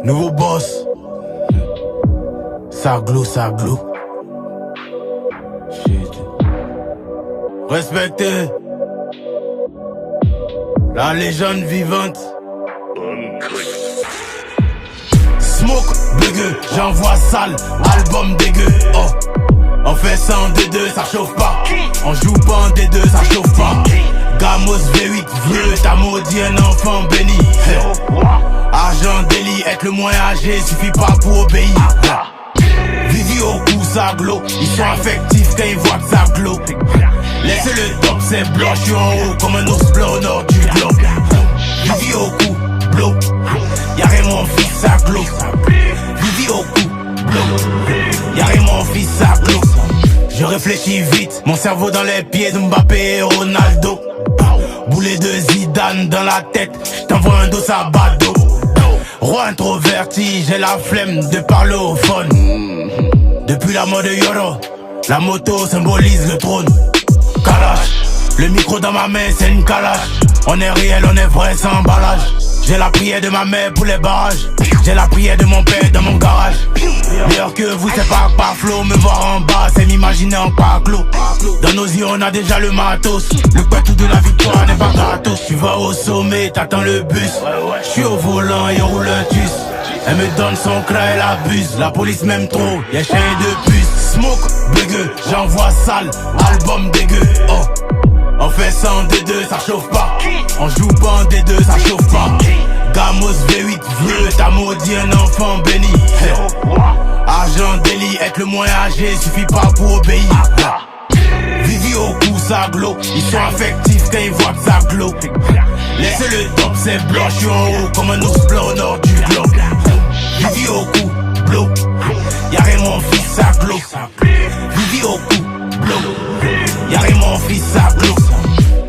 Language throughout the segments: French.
Nouveau boss. Saglo, saglo. Shit. Respectez la légende vivante. Smoke, dégueu, j'envoie sale, album dégueu. Oh, on fait ça en D2, ça chauffe pas. On joue pas en D2, ça chauffe pas. Gamos V8, vieux, t'as maudit un enfant béni. Argent, délit, être le moins âgé, suffit pas pour obéir. Vivi au cou, ça glow. Ils sont affectifs quand ils voient que ça glow. Laissez le top, c'est blanc, j'suis en haut comme un ours blanc au nord du globe. Vivi au cou, blow. Y'a rien mon fils, ça glow. Vivi au cou, blow. Y'a rien mon fils, ça glow. Je réfléchis vite, mon cerveau dans les pieds de Mbappé et Ronaldo. Boulet de Zidane dans la tête, j't'envoie un dos à bado. Roi introverti, j'ai la flemme de parler au phone. Depuis la mort de Yoro, la moto symbolise le trône. Kalash, le micro dans ma main c'est une calache. On est réel, on est vrai sans emballage. J'ai la prière de ma mère pour les barrages. J'ai la prière de mon père dans mon garage. Meilleur que vous c'est pas par flow. Me voir en bas c'est m'imaginer en pas clos. Dans nos yeux on a déjà le matos. Le tout de la victoire n'est pas gratos. Tu vas au sommet, t'attends le bus. J'suis au volant et on roule un tus. Elle me donne son cran, elle abuse. La police m'aime trop, y'a chien de puce. Smoke, dégueu, j'envoie sale, album dégueu. Oh, on fait ça en D2, ça chauffe pas. On joue pas en D2, ça chauffe pas. Gamos V8, vieux, t'as maudit un enfant béni. Argent, délit, être le moins âgé, suffit pas pour obéir. Vivi au cou, ça glow. Ils sont affectifs quand ils voient que ça glow. Laissez le top, c'est blanc, j'suis en haut comme un ours blanc au nord du globe. Vivi au cou, blow. Y'a rien mon fils, ça glow. Vivi au cou, blow. Y'a rien mon fils, ça glow.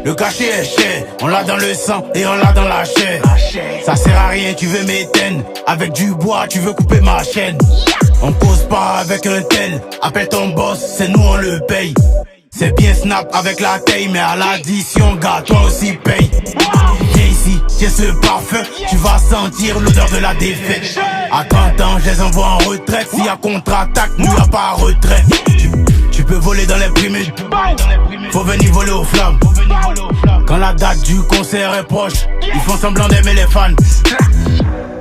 Le cachet est cher, on l'a dans le sang et on l'a dans la chair. Ça sert à rien, tu veux m'éteindre. Avec du bois, tu veux couper ma chaîne. On cause pas avec un tel. Appelle ton boss, c'est nous on le paye. C'est bien snap avec la taille, mais à l'addition, gars, toi aussi paye. Viens ici, tiens ce parfum, tu vas sentir l'odeur de la défaite. À 30 ans, je les envoie en retraite. S'il y a contre-attaque, nous y'a pas retraite. Tu peux voler dans les primes, faut venir voler aux flammes. Quand la date du concert est proche, ils font semblant d'aimer les fans.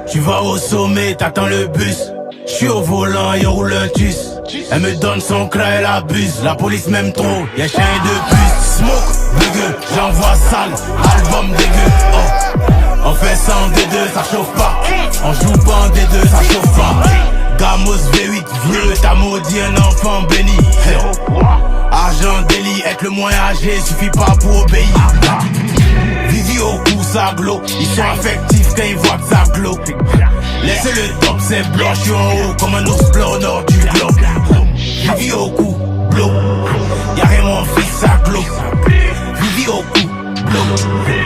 Tu vas au sommet, t'attends le bus. J'suis au volant et on roule un tus. Elle me donne son cran, elle abuse. La police m'aime trop, y'a chien de puce. Smoke, dégueu, j'envoie sale, album dégueu. Oh, on fait ça en D2, ça chauffe pas. On joue pas en D2, ça chauffe pas. Gamos V8, vieux, t'as maudit un enfant béni. Argent, délit, être le moins âgé, suffit pas pour obéir. Vivi au cou, ça glow. Ils sont affectifs quand ils voient que ça glow. Laissez le top, c'est blanc, j'suis en haut comme un ours blanc au nord du globe. Vivi au cou, blow. Y'a rien mon fils, ça glow. Vivi au cou, blow.